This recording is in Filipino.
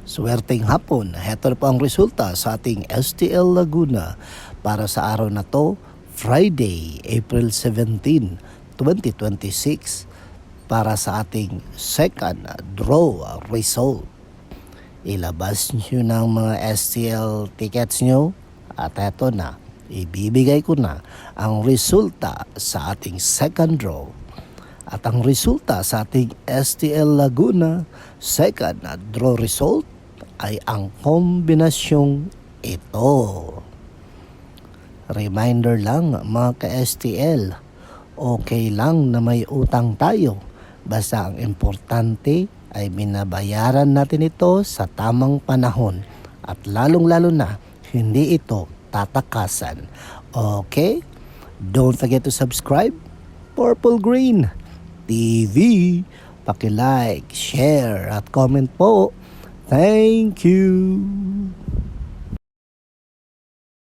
Swerteng hapon, heto na po ang resulta sa ating STL Laguna para sa araw na to, Friday, April 17, 2026 para sa ating second draw result. Ilabas nyo ng mga STL tickets nyo at heto na, ibibigay ko na ang resulta sa ating second draw. At ang resulta sa ating STL Laguna second draw result ay ang kombinasyong ito. Reminder lang mga ka-STL, okay lang na may utang tayo. Basta ang importante ay binabayaran natin ito sa tamang panahon at lalong-lalo na hindi ito tatakasan. Okay? Don't forget to subscribe. Purple Green TV. Paki-like, share at comment po. Thank you.